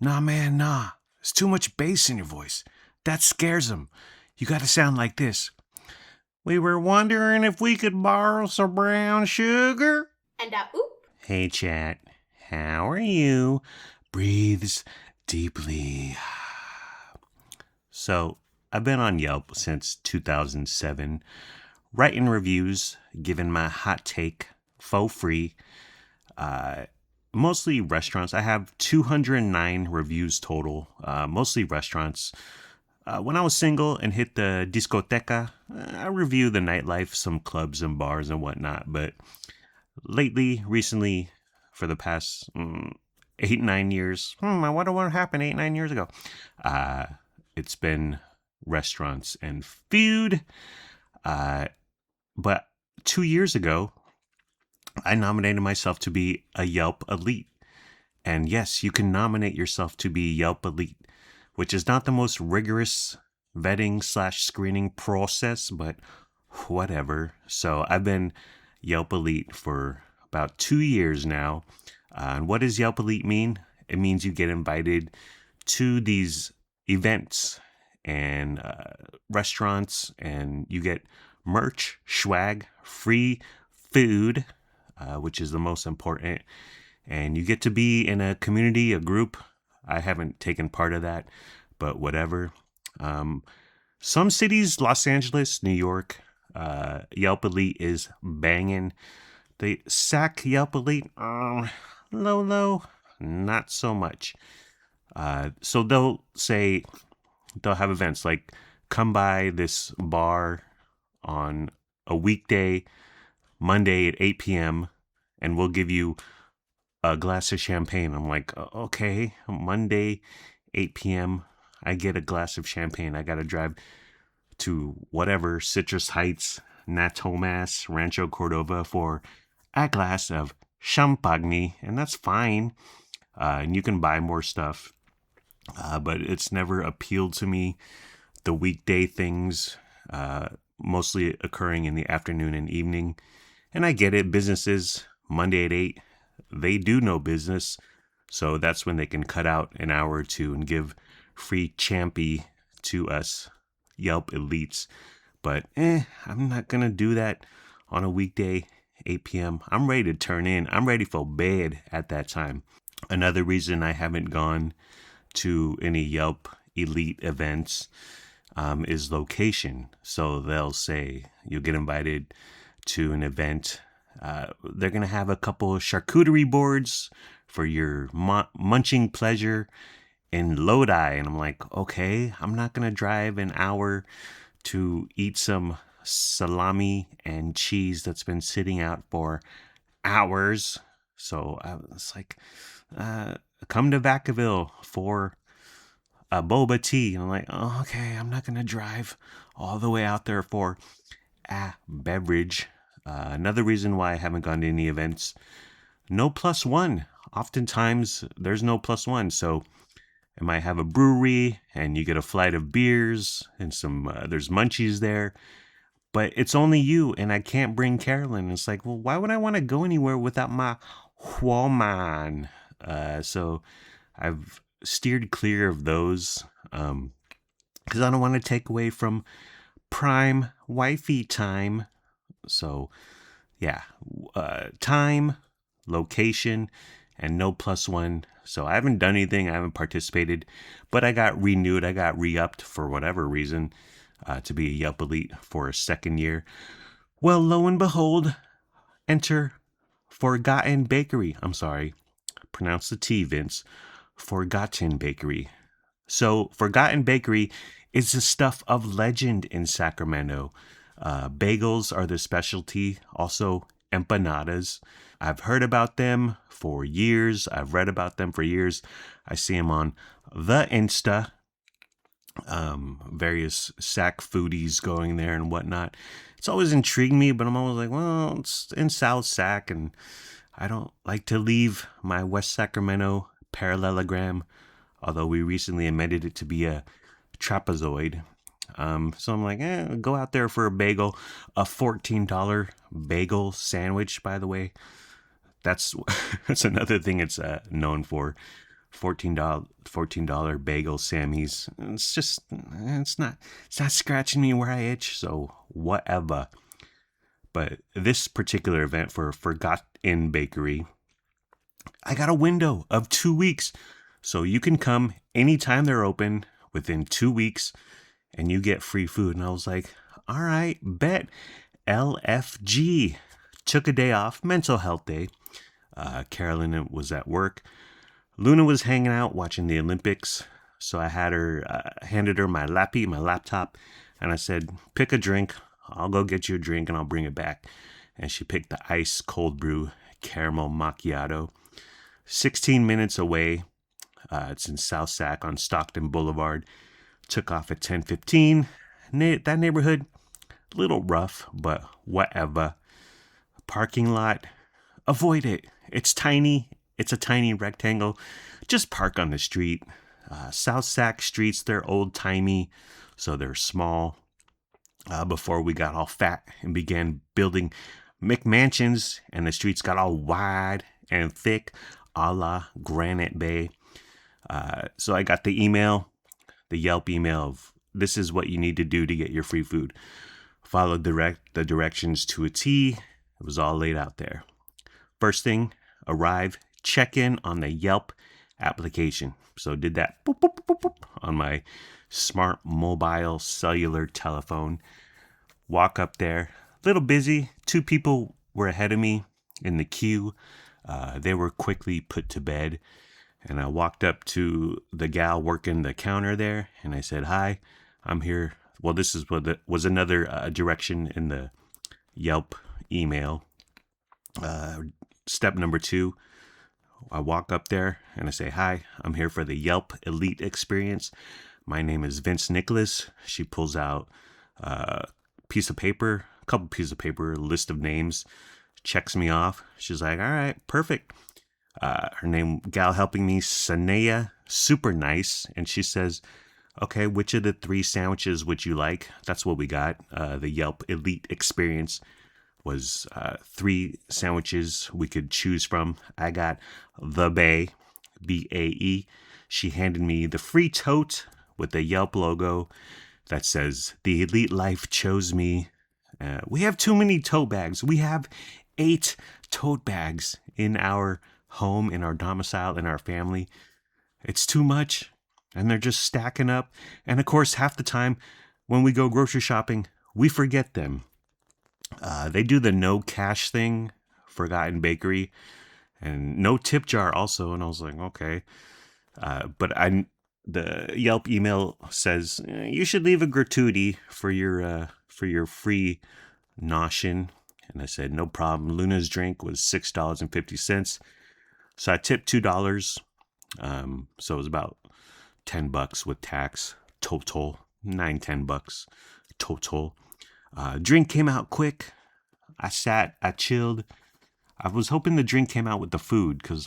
Nah, man, nah. There's too much bass in your voice. That scares them. You gotta sound like this. We were wondering if we could borrow some brown sugar. And oop. Hey, chat. How are you? Breathes deeply. So, I've been on Yelp since 2007, writing reviews, giving my hot take for free. Mostly restaurants. I have 209 reviews total, mostly restaurants. When I was single and hit the discoteca, I review the nightlife, some clubs and bars and whatnot. But recently, for the past 8-9 years, I wonder what happened 8-9 years ago. It's been restaurants and food. But 2 years ago, I nominated myself to be a Yelp Elite. And yes, you can nominate yourself to be Yelp Elite, which is not the most rigorous vetting/screening process, but whatever. So I've been Yelp Elite for about 2 years now. And what does Yelp Elite mean? It means you get invited to these events and restaurants, and you get merch, swag, free food, which is the most important. And you get to be in a community, a group. I haven't taken part of that, but whatever. Some cities, Los Angeles, New York, Yelp Elite is banging. The SAC Yelp Elite, low, not so much. So they'll have events like come by this bar on a weekday, Monday at 8 p.m., and we'll give you a glass of champagne. I'm like, okay, Monday, 8 p.m., I get a glass of champagne. I got to drive to whatever, Citrus Heights, Natomas, Rancho Cordova for a glass of champagne, and that's fine. And you can buy more stuff. But it's never appealed to me. The weekday things, mostly occurring in the afternoon and evening. And I get it. Businesses, Monday at 8, they do no business. So that's when they can cut out an hour or two and give free champy to us Yelp elites. But I'm not going to do that on a weekday, 8 p.m. I'm ready to turn in. I'm ready for bed at that time. Another reason I haven't gone to any Yelp elite events is location. So they'll say you'll get invited to an event. They're going to have a couple of charcuterie boards for your munching pleasure in Lodi. And I'm like, okay, I'm not going to drive an hour to eat some salami and cheese that's been sitting out for hours. So I was like, come to Vacaville for a boba tea. And I'm like, oh, okay, I'm not going to drive all the way out there for a beverage. Another reason why I haven't gone to any events, no plus one. Oftentimes, there's no plus one. So I might have a brewery and you get a flight of beers and there's munchies there. But it's only you and I can't bring Carolyn. It's like, well, why would I want to go anywhere without my woman? So I've steered clear of those because I don't want to take away from prime wifey time. So yeah, time, location, and no plus one. So I haven't done anything. I haven't participated, but I got renewed. I got re-upped for whatever reason to be a Yelp Elite for a second year. Well, lo and behold, enter Forgotten Bakery. I'm sorry. Pronounce the T, Vince. Forgotten Bakery. So Forgotten Bakery is the stuff of legend in Sacramento. Bagels are the specialty. Also empanadas. I've heard about them for years. I've read about them for years. I see them on the Insta. Various Sac foodies going there and whatnot. It's always intrigued me, but I'm always like, well, it's in South Sac, and I don't like to leave my West Sacramento parallelogram, although we recently amended it to be a trapezoid. So I'm like, go out there for a bagel, a $14 bagel sandwich, by the way. That's another thing it's known for. $14 bagel Sammy's. It's not scratching me where I itch, so whatever. But this particular event for Forgotten Bakery, I got a window of 2 weeks. So you can come anytime they're open within 2 weeks and you get free food. And I was like, all right, bet. LFG. Took a day off, mental health day. Carolyn was at work. Luna was hanging out watching the Olympics. So I handed her my laptop, and I said, pick a drink. I'll go get you a drink and I'll bring it back. And she picked the ice cold brew caramel macchiato. 16 minutes away. It's in South Sac on Stockton Boulevard. Took off at 10:15. That neighborhood, a little rough, but whatever. Parking lot, avoid it. It's tiny. It's a tiny rectangle. Just park on the street. South Sac streets, they're old-timey, so they're small. Before we got all fat and began building McMansions, and the streets got all wide and thick, a la Granite Bay. So I got the Yelp email of, this is what you need to do to get your free food. Followed the directions to a T. It was all laid out there. First thing, arrive, check in on the Yelp application. So did that boop, boop, boop, boop, on my smart mobile cellular telephone. Walk up there, a little busy. 2 people were ahead of me in the queue. They were quickly put to bed. And I walked up to the gal working the counter there, and I said, hi, I'm here. Well, this is what was another direction in the Yelp email. Step number 2, I walk up there and I say, hi, I'm here for the Yelp Elite Experience. My name is Vince Nicholas. She pulls out a couple pieces of paper, a list of names, checks me off. She's like, all right, perfect. Her name, gal helping me, Sanaya, super nice. And she says, okay, which of the 3 sandwiches would you like? That's what we got. The Yelp Elite Experience was 3 sandwiches we could choose from. I got the Bae, BAE. She handed me the free tote with the Yelp logo that says, the elite life chose me. We have too many tote bags. We have 8 tote bags in our home, in our domicile, in our family. It's too much. And they're just stacking up. And of course, half the time when we go grocery shopping, we forget them. They do the no cash thing, Forgotten Bakery, and no tip jar also. And I was like, okay. But the Yelp email says you should leave a gratuity for your free notion. And I said, no problem. Luna's drink was $6.50. So I tipped $2. So it was about $10 with tax total, $9-10 total. Drink came out quick. I sat, I chilled. I was hoping the drink came out with the food because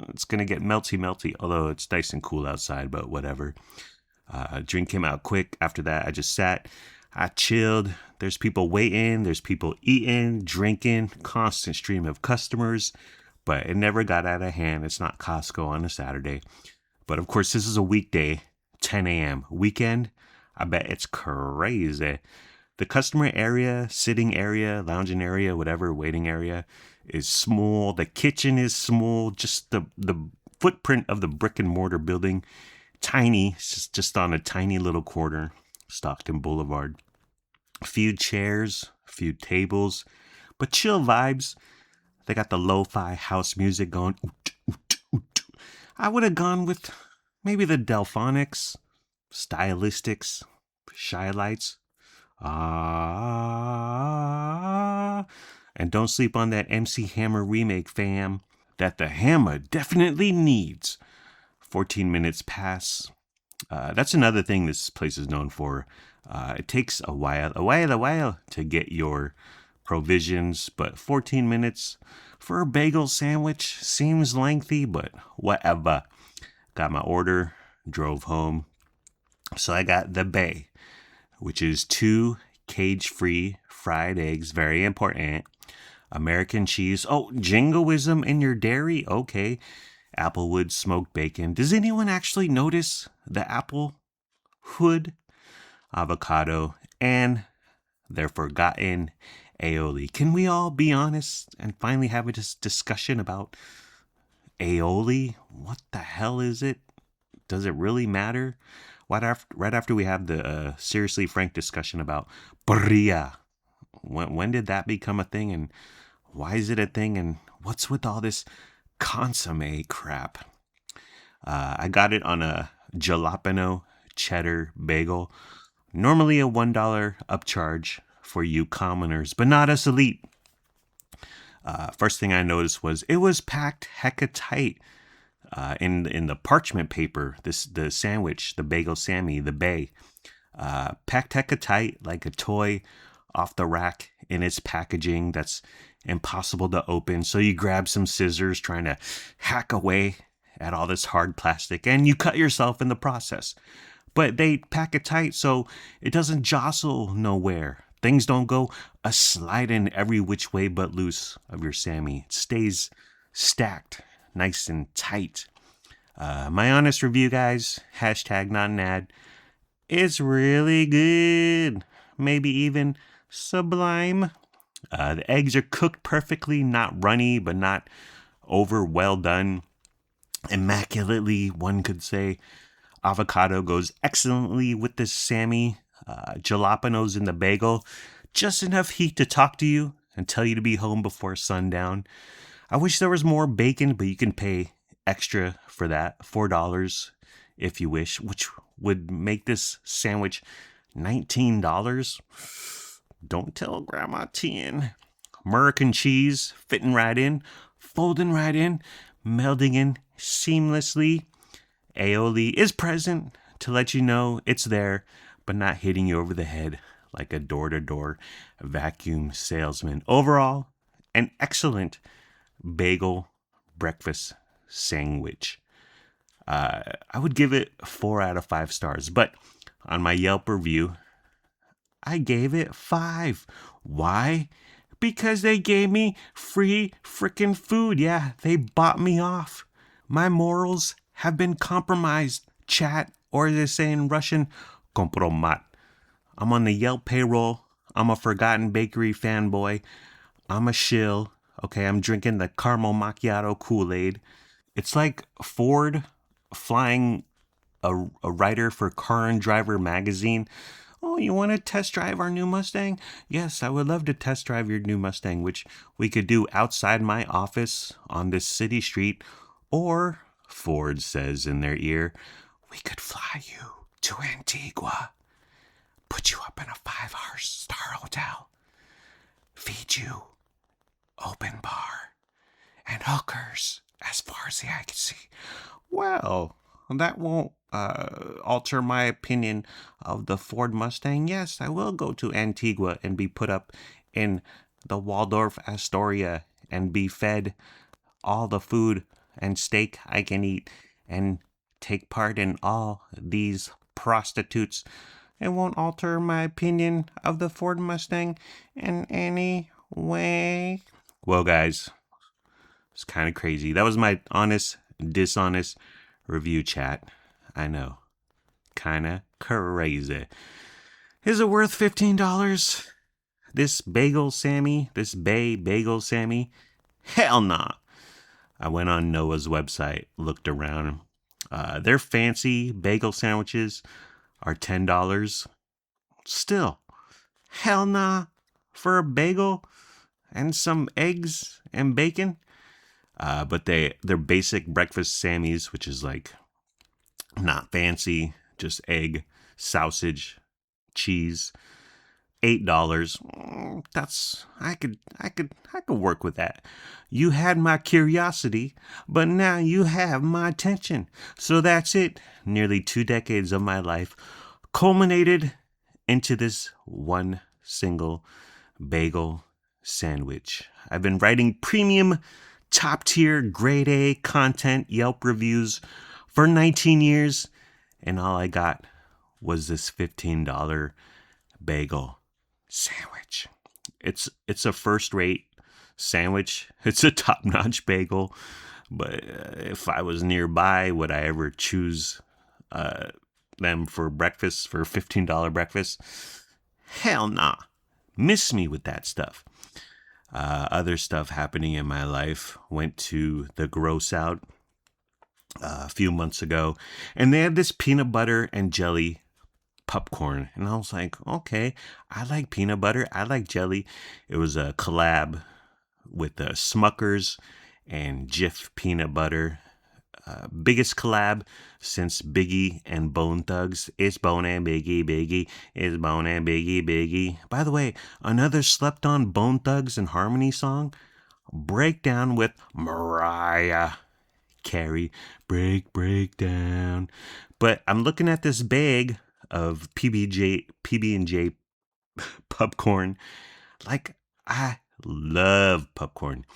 it's gonna get melty, although it's nice and cool outside, but whatever. Drink came out quick. After that, I just sat, I chilled. There's people waiting, there's people eating, drinking, constant stream of customers, but it never got out of hand. It's not Costco on a Saturday. But of course, this is a weekday, 10 a.m. Weekend, I bet it's crazy. The customer area, sitting area, lounging area, whatever, waiting area is small. The kitchen is small. Just the footprint of the brick and mortar building, tiny. It's just on a tiny little corner, Stockton Boulevard. A few chairs, a few tables, but chill vibes. They got the lo-fi house music going. I would have gone with maybe the Delphonics, Stylistics, Shy Lights. And don't sleep on that MC Hammer remake, fam. That the Hammer definitely needs. 14 minutes pass. That's another thing this place is known for. It takes a while to get your provisions, but 14 minutes for a bagel sandwich seems lengthy, but whatever. Got my order, drove home. So I got the Bae, which is 2 cage-free fried eggs, very important. American cheese. Oh, jingoism in your dairy? Okay. applewood smoked bacon. Does anyone actually notice the apple hood, avocado, and their forgotten aioli? Can we all be honest and finally have a discussion about aioli? What the hell is it? Does it really matter? Right after we have the seriously frank discussion about birria. When did that become a thing, and why is it a thing, and what's with all this consomme crap? I got it on a jalapeno cheddar bagel. Normally a $1 upcharge for you commoners, but not us elite. First thing I noticed was it was packed hecka tight in the parchment paper. The sandwich, the bagel Sammy, the bay, packed hecka tight like a toy off the rack in its packaging that's impossible to open. So you grab some scissors trying to hack away at all this hard plastic, and you cut yourself in the process. But they pack it tight so it doesn't jostle nowhere. Things don't go a sliding every which way but loose of your Sammy. It stays stacked, nice and tight. My honest review, guys, hashtag not an ad, it's really good. Maybe even sublime. The eggs are cooked perfectly, not runny, but not over well done. Immaculately, one could say. Avocado goes excellently with this Sammy. Jalapenos in the bagel. Just enough heat to talk to you and tell you to be home before sundown. I wish there was more bacon, but you can pay extra for that. $4 if you wish, which would make this sandwich $19. Don't tell Grandma 10. American cheese fitting right in, folding right in, melding in seamlessly. Aioli is present to let you know it's there, but not hitting you over the head like a door-to-door vacuum salesman. Overall, an excellent bagel breakfast sandwich. I would give it 4 out of 5 stars, but on my Yelp review, I gave it 5. Why? Because they gave me free frickin' food. Yeah, they bought me off. My morals have been compromised, chat, or as they say in Russian, kompromat. I'm on the Yelp payroll. I'm a Forgotten Bakery fanboy. I'm a shill. Okay, I'm drinking the caramel macchiato Kool-Aid. It's like Ford flying a writer for Car and Driver magazine. Oh, you want to test drive our new Mustang? Yes, I would love to test drive your new Mustang, which we could do outside my office on this city street. Or, Ford says in their ear, we could fly you to Antigua, put you up in a 5-star hotel, feed you open bar, and hookers as far as the eye can see. Well, that won't alter my opinion of the Ford Mustang. Yes, I will go to Antigua and be put up in the Waldorf Astoria and be fed all the food and steak I can eat and take part in all these prostitutes. It won't alter my opinion of the Ford Mustang in any way. Well, guys, it's kind of crazy. That was my honest, dishonest review chat. I know. Kind of crazy. Is it worth $15? This bagel Sammy? This Bay bagel Sammy? Hell nah. I went on Noah's website, looked around. Their fancy bagel sandwiches are $10. Still, hell nah. For a bagel and some eggs and bacon. But their basic breakfast Sammys, which is like not fancy, just egg, sausage, cheese, $8. That's I could work with that. You had my curiosity, but now you have my attention. So that's it. Nearly 2 decades of my life culminated into this one single bagel sandwich. I've been writing premium, top tier, grade A content Yelp reviews for 19 years, and all I got was this $15 bagel sandwich. It's a first-rate sandwich. It's a top-notch bagel. But if I was nearby, would I ever choose uh, them for breakfast, for $15 breakfast? Hell nah. Miss me with that stuff. Other stuff happening in my life. Went to the gross out a few months ago, and they had this peanut butter and jelly popcorn. And I was like, okay, I like peanut butter, I like jelly. It was a collab with Smuckers and Jif peanut butter. Biggest collab since Biggie and Bone Thugs. It's Bone and Biggie, Biggie. It's Bone and Biggie, Biggie. By the way, another slept on Bone Thugs and Harmony song, Breakdown with Mariah Carey. Break down. But I'm looking at this bag of PB&J popcorn. Like, I love popcorn.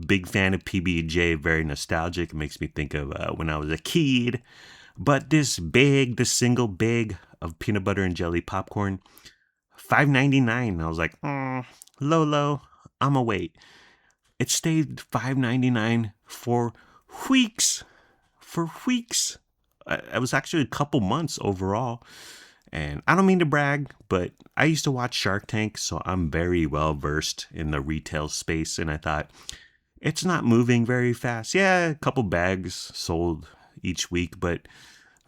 Big fan of PB&J, very nostalgic. It makes me think of when I was a kid. But this single bag of peanut butter and jelly popcorn, $5.99. I was like, low, I'ma wait. It stayed $5.99 for weeks. For weeks. It was actually a couple months overall. And I don't mean to brag, but I used to watch Shark Tank, so I'm very well versed in the retail space. And I thought, it's not moving very fast. Yeah, a couple bags sold each week, but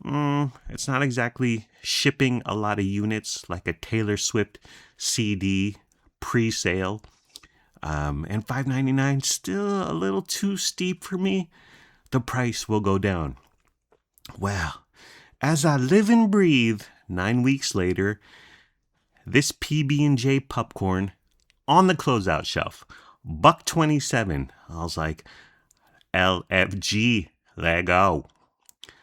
it's not exactly shipping a lot of units like a Taylor Swift CD pre-sale. And $5.99 still a little too steep for me. The price will go down. Well, as I live and breathe, 9 weeks later, this PB&J popcorn on the closeout shelf, $1.27. I was like, LFG, let go.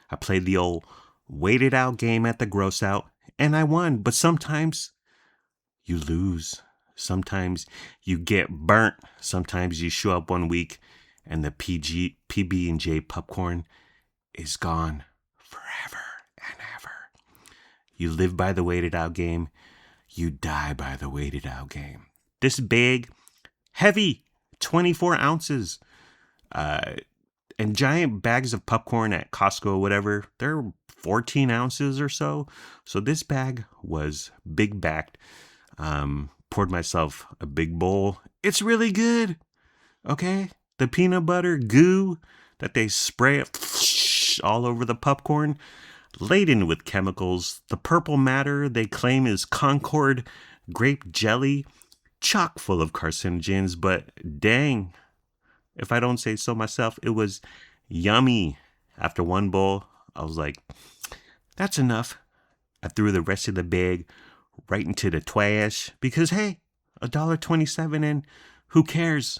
I played the old waited out game at the gross out, and I won. But sometimes you lose. Sometimes you get burnt. Sometimes you show up one week and the PB&J popcorn is gone forever and ever. You live by the waited out game. You die by the waited out game. This big, heavy, 24 ounces, and giant bags of popcorn at Costco, whatever, they're 14 ounces or so. So this bag was big backed. Poured myself a big bowl. It's really good. Okay. The peanut butter goo that they spray all over the popcorn, laden with chemicals. The purple matter they claim is Concord grape jelly, chock full of carcinogens, but dang, if I don't say so myself, it was yummy. After one bowl, I was like, that's enough. I threw the rest of the bag right into the trash because, hey, $1.27 and who cares?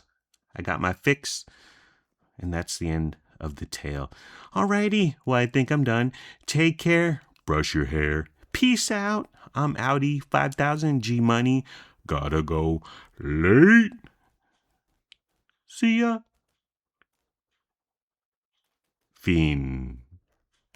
I got my fix. And that's the end of the tale. Alrighty, well, I think I'm done. Take care. Brush your hair. Peace out. I'm Audi 5000 G Money. Gotta go late. See ya. Fiend.